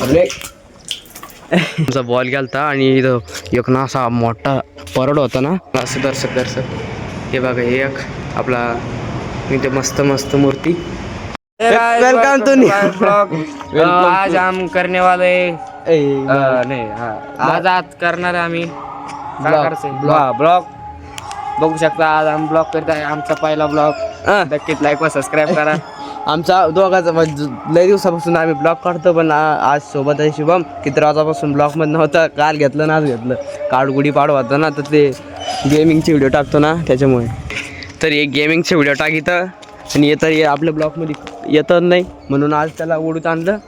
तुमचा बॉल गेलता आणि इथं एक ना असा मोठा परड होता ना, असं दर्शक हे बघा, हे एक आपला इथे मस्त मस्त मूर्ती। Welcome to blog. आज हम करने वाले नहीं आज करणार आम्ही ब्लॉग बघू शकता। आज आम्ही ब्लॉग करत आहे, आमचा पहिला ब्लॉग। नक्कीच लाईक व सबस्क्राईब करा। आमचा दोघांचा लय दिवसापासून आम्ही ब्लॉग काढतो, पण आज सोबत आहे शुभम। किती वाजतापासून ब्लॉग मध्ये नव्हता, काल घेतलं ना आज घेतलं। काळगुडी पाडवा होता ना, तर ते गेमिंगचे व्हिडिओ टाकतो ना त्याच्यामुळे। तर एक गेमिंगचे व्हिडिओ टाकितं आणि येतं आपल्या ब्लॉगमध्ये येत नाही, म्हणून आज त्याला ओढून आणलं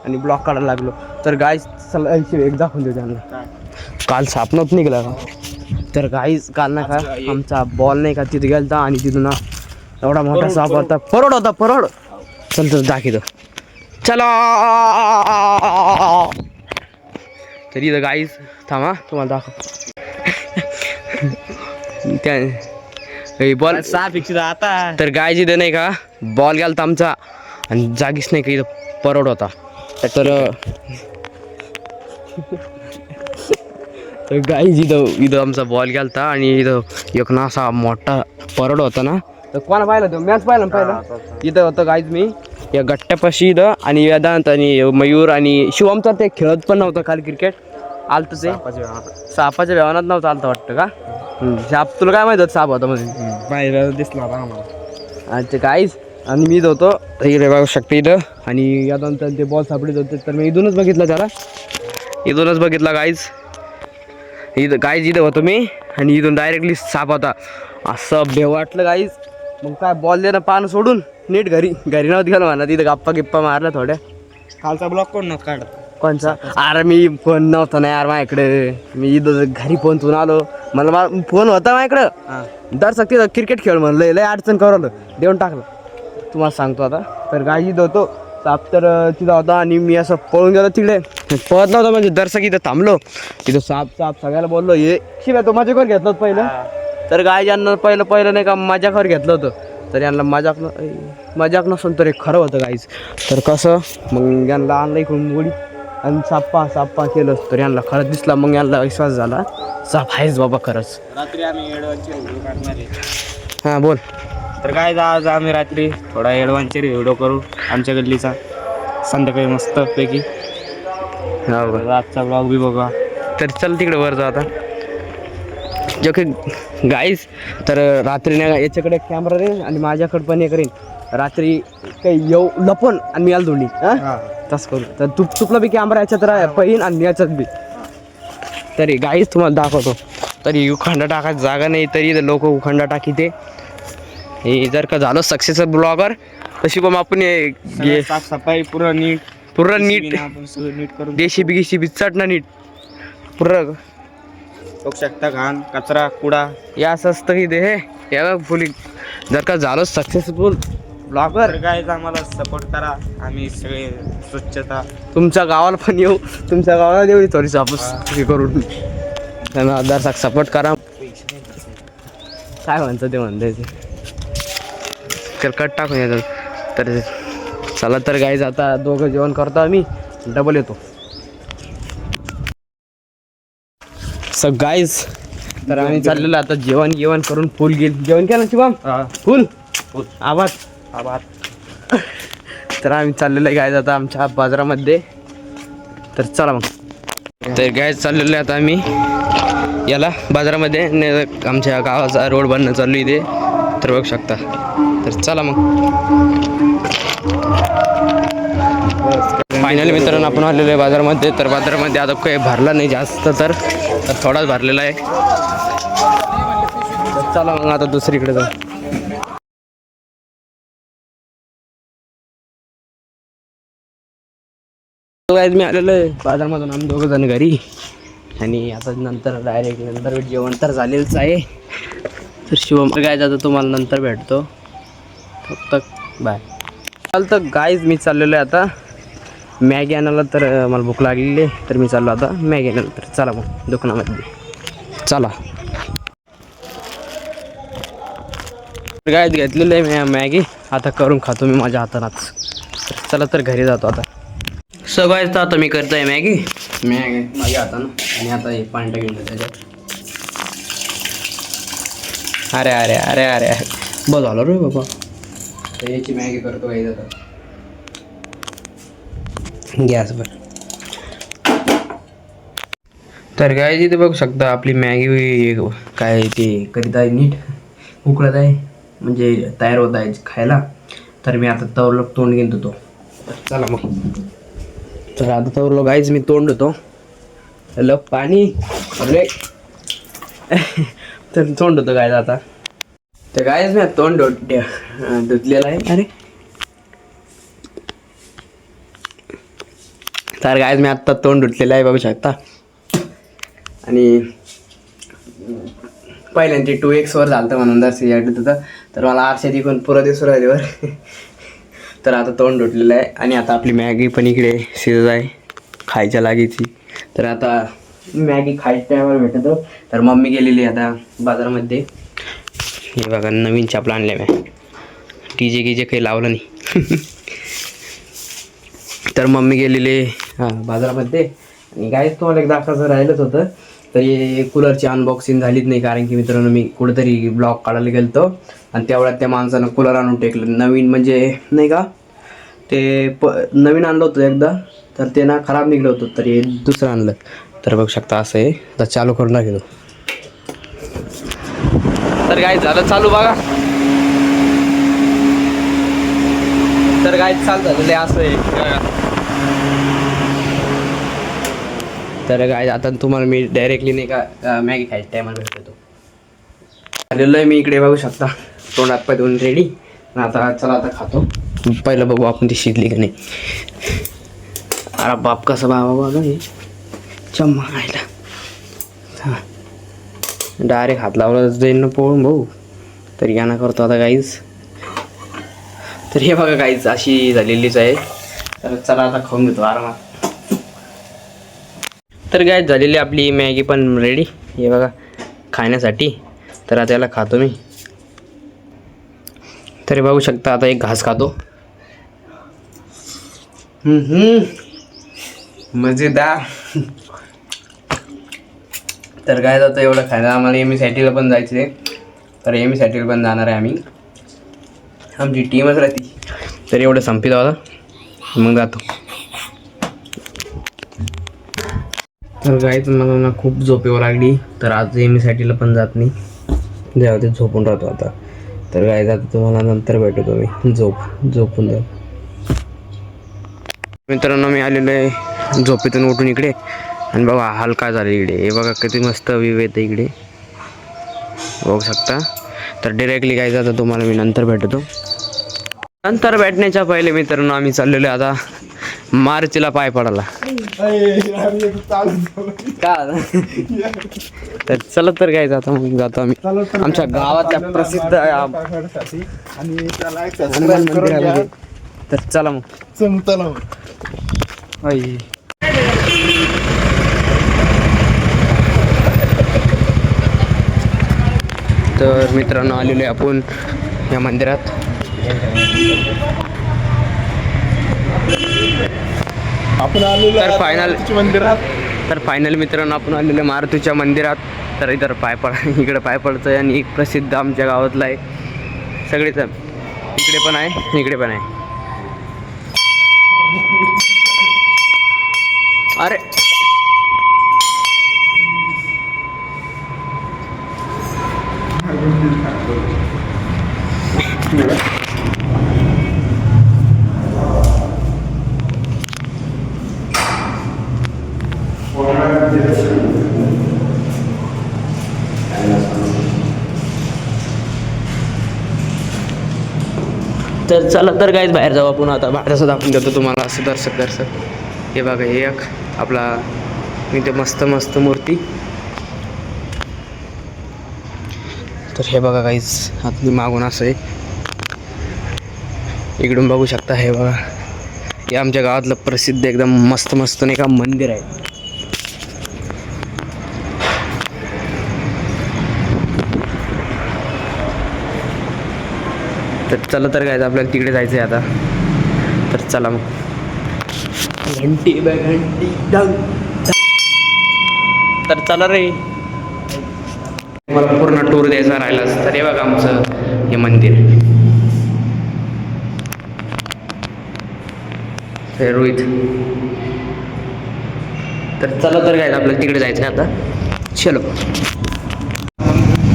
आणि ब्लॉग काढायला लागलो। तर गाईज चला एक दाखवून देऊ त्यांना। काल सापनच निघाला का? तर गाईज काल ना का आमचा बॉल नाही का तिथे गेलता आणि तिथून ना एवढा मोठा साप होता, परड होता परड। चल तर दाखवतो चला। तर इथं गाईज थांबा तुम्हाला दाखव। त्या बॉल साप आता तर गाय जिथं नाही का बॉल गेलता आमचा आणि जागीच नाही का इथं परवड होता। तर गाय इथं आमचा बॉल गेलता आणि इथं एक ना असा मोठा परवड होता ना। तर कोणा पाहिलं तो मॅच पाहिलं इथं होतं गाईज मी या गट्ट्यापाशी इथं, आणि वेदांत आणि मयूर आणि शिवमचा ते खेळत पण नव्हतं काल क्रिकेट आलतं ते सापाच्या व्यवहारात नव्हतं आलतं वाटतं का? साप तुला काय माहित होतं साप होता मध्ये बाहेर दिसला आम्हाला। आणि ते काहीच आणि मी होतो इकडे बघू शकते इथं, आणि यानंतर ते बॉल सापडत होते तर मी इथूनच बघितलं त्याला, इथूनच बघितला गाईज। इथं गाईज इथं होतो मी आणि इथून डायरेक्टली साप होता, असं भेव वाटलं गाईज। मग काय बॉल देणं पान सोडून नीट घरी नव्हती गेलो म्हणा, तिथं गप्पा मारल्या थोड्या। कालचा ब्लॉग कोण नव्हतं काढत? कोणचा? अरे मी फोन नव्हता ना यार माझ्याकडे, मी इथं घरी फोनतून आलो, मला फोन होता माझ्याकडं। दर्शक तिथं क्रिकेट खेळ म्हणलं, लय अडचण करवलं, देऊन टाकलं तुम्हाला सांगतो आता। तर गाय इथं होतो, साप तर तिथं होता आणि मी असं पळून गेलो तिकडे, पळत नव्हतं म्हणजे दर्शक इथं थांबलो, तिथं साप सगळ्याला बोललो हे शिवाय तो माझ्याकडे घेतलं होतं पहिलं। तर गाय ज्यांना पहिलं नाही का माझ्याकडे घेतलं होतं, तर यांना मजाक नसून तर एक खरं होतं गाईच। तर कसं मग यांना आणलं इकडून गोडी आणि साप्पा केलं, तर यांना खरंच दिसला, मग यांना विश्वास झाला साप आहेच बाबा खरंच। रात्री आम्ही एडवांचे व्हिडिओ काढणार आहे। हां बोल। तर काय आज आम्ही रात्री थोडा एडवांचर व्हिडिओ करू आमच्या गल्लीचा, संध्याकाळी मस्त पैकी। आजचा ब्लॉग बी बघा। तर चल तिकडे वर जा आता जो की गाईस। तर रात्री नाही याच्याकडे कॅमेरा रेन आणि माझ्याकडे पण एक रेन, रात्री काही येऊ लपन आणि मी आलो दोन्ही तसं करू। तर तुपला बी कॅमेरा याच्यात पहिन आणि याच्यात बी। तरी गाईस तुम्हाला दाखवतो, तरी उखंडा टाकायची जागा नाही तरी लोक उखंडा टाकीते। हे जर का झालं सक्सेसफुल ब्लॉगर तशी पण आपण साफसफाई पूर्ण नीट करून देशी चटणं नीट पुरं बघू शकता। घाण कचरा कुडा या असं असतं की ते हे फुली जर का झालं सक्सेसफुल ब्लॉगर काय आम्हाला सपोर्ट करा, आम्ही सगळे स्वच्छता तुमच्या गावाला पण येऊ, तुमच्या गावाला देऊ थोडीशी आपण हे करून त्यांना दर्शक सपोर्ट करा। काय म्हणतं ते कट टाकून येतात। तर चला तर गाईज आता दोघं जेवण करतो, आम्ही डबल येतो। सो गाईज तर आम्ही चाललेलो आता जेवण करून फुल जेवण केलं शिवम फुल आवाज तर आम्ही चाललेलो आहे गाईज आता आमच्या बाजारामध्ये। तर चला मग। तर गाईज चाललेलो आहे आता आम्ही याला बाजारामध्ये, आमच्या गावाचा रोड बनणं चालू इथे, तर बघू शकता। तर चला मग फायनली मित्रांनो आपण आलेलो आहे बाजारामध्ये। तर बाजारामध्ये आता काही भरला नाही जास्त, तर थोडाच भरलेला आहे। तर चला मग आता दुसरीकडे जाऊ। मी आलेलो आहे बाजारमधून, आम्ही दोघं जण घरी, आणि आता नंतर जेवण तर झालेलंच आहे। तर शिवम गायज आता तुम्हाला नंतर भेटतो, फक्त बाय। चालतं गाईज मी चाललेलो आहे आता मॅगी आणायला, तर मला भूक लागलेली आहे, तर मी चाललो आता मॅगी आणायला। तर चला मग दुकानामध्ये चला। गाईज घेतलेलं आहे मॅगी, आता करून खातो मी माझ्या हातानंच। चला तर घरी जातो आता। सो गाइस आता मी करतोय मॅगी. माझ्या हातानं आणि आता हे पाणी टाकेल त्याच्यात. अरे अरे अरे अरे बस झालं रे बाबा. तर याची मॅगी करतो काही आता गॅसवर. तर काय तिथे बघू शकता आपली मॅगी काय ते करीत आहे, नीट उकळत आहे, म्हणजे तयार होत आहे खायला. तर मी आता तवरलो तोंड घेऊन होतो. चला मग. तर आता तवरलो गाईज मी तोंड होतो. हॅलो पाणी अरे तर तोंड होतं गायज आता. तर गायज मी तोंड धुतलेलं आहे. अरे तर गायज मी आत्ता तोंड धुतलेलं आहे बघू शकता. आणि पहिल्यांदा 2x वर झालं म्हणून जर होतं, तर मला आरशात इकडून पुरं दिसू राहिल्यावर तर आता तोंड धुतलेलं आहे. आणि आता आपली मॅगी पण इकडे शिजत आहे खायच्या लागीची. तर आता मॅगी खायच्या टायमावर भेटतो. तर मम्मी गेलेली आता बाजारामध्ये. हे बघा नवीन चपला आणल्या मी. टीजे गिजे काही लावलं नाही. तर मम्मी गेलेली बाजारामध्ये. आणि काहीच तुम्हाला एक दाखवायचं राहिलंच होतं. तर हे कूलरची अनबॉक्सिंग झालीच नाही, कारण की मित्रांनो मी कुठेतरी ब्लॉग काढायला गेलो आणि तेवढ्यात त्या माणसानं कूलर आणून टेकलं नवीन, म्हणजे नाही का ते नवीन आणलं होतं एकदा, तर ते ना खराब निघलं होतं. तर हे दुसरं आणलं. तर बघू शकता असं आहे. तर चालू करून टाकलो. तर काय झालं चालू बघा. तर काय चालू झालेलं आहे असं आहे. तर काय आता तुम्हाला मी डायरेक्टली नाही का मॅगी खायच्या टायमाला भेटतो. आलेलो आहे मी इकडे बघू शकता. तोंड हात पाय धुवून रेडी. आता चला आता खातो. पहिलं बघू आपण ती शिजली का नाही. अरे बाप कसं बाबा बघा हे चम्मा खायला. हां डायरेक्ट हात लावला जाईन ना पोळून भाऊ. तर याना करतो आता गाईज. तर हे बघा गाईज अशी झालेलीच आहे. तर चला आता खाऊन घेतो आरामात. तर गाईज झालेली आपली मॅगी पण रेडी. हे बघा खाण्यासाठी. तर आता याला खातो मी. तरी बघू शकता आता एक घास खातो. मजेदार. तर काय आता एवढं खायला आम्हाला एमएसआयटीला पण जायचं आहे. तर एमएसआयटीला पण जाणार आहे आम्ही. आमची टीमच राहते. तर एवढं संपित होता मग जातो. तर गाईच मला ना खूप झोप येऊ लागली. तर आज एमएसआयटीला पण जात नाही. जेव्हा ते झोपून राहतो आता. तर गाईज आता तुम्हाला नंतर भेटतो मी. झोपून जाऊ. मित्रांनो मी आलेलो आहे झोपेतून उठून इकडे. आणि बघा हाल काय झाले इकडे. हे बघा किती मस्त व्ह्यू येतं इकडे बघू शकता. तर डिरेक्टली काय जातं तुम्हाला मी नंतर भेटतो. नंतर भेटण्याच्या पहिले मित्रांनो आम्ही चाललेलो आता मार्चला पाय पडायला. का तर चला तर काय जातो मग जातो आम्ही आमच्या गावातल्या प्रसिद्ध हनुमान मंदिरामध्ये. तर चला मग. तर मित्रांनो आलेलो आहे आपण या मंदिरात. तर फायनल मित्रांनो आपण आलेलो मारुतीच्या मंदिरात. तर इतर इकडे पाय पडतोय. आणि एक प्रसिद्ध आमच्या गावातला आहे. सगळेच इकडे पण आहे इकडे पण आहे. अरे तर चला तर काहीच बाहेर जाऊ आपण आता. बाहेरचं दाखवून देतो तुम्हाला असं दर्शक. हे बघा हे एक आपला इथे मस्त मूर्ती. तर हे बघा काहीच आतली मागून असं आहे. इकडून बघू शकता. हे बघा हे आमच्या गावातलं प्रसिद्ध एकदम मस्त नाही का मंदिर आहे. तर चला तर काय आपल्याला तिकडे जायचं आहे आता. तर चला मग. घंटी बे घंटी डंग. तर चला रे, मला पूर्ण टूर द्यायचा राहिलाच तर हे बघा आमचं हे मंदिर. हे रोहित. तर चला तर काय आपल्याला तिकडे जायचं आहे आता. चलो.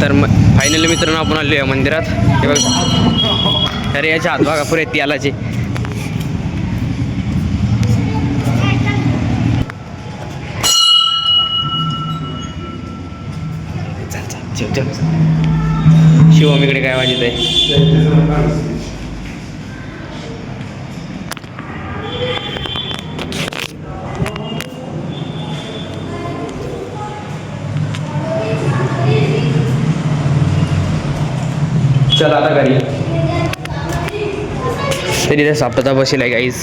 तर फायनली मित्रांनो आपण आलो या मंदिरात. हे बघा, अरे याच्या हात बघा पुरे त्यालाचे. शिवम इकडे काय वाजत आहे. चला आता घरी. तरी ते सापता बसेल आहे गाईज.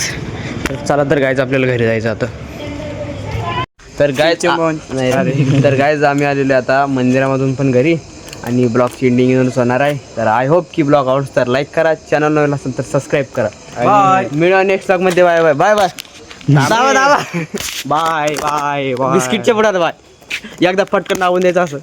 चला तर गायचं आपल्याला घरी जायचं आता. तर तर गायज आम्ही आलेलो आता मंदिरामधून पण घरी आणि ब्लॉगची एंडिंग होणार आहे. तर आय होप की ब्लॉग आवडतो तर लाईक करा, चॅनल नवीन असेल तर सबस्क्राईब करा. बाय. मिळूया नेक्स्ट ब्लॉग मध्ये. Bye bye bye bye. दाबा दाबा. Bye bye bye. बिस्किटच्या पुढे बाय. एकदा पटकन नावून द्यायचं असं.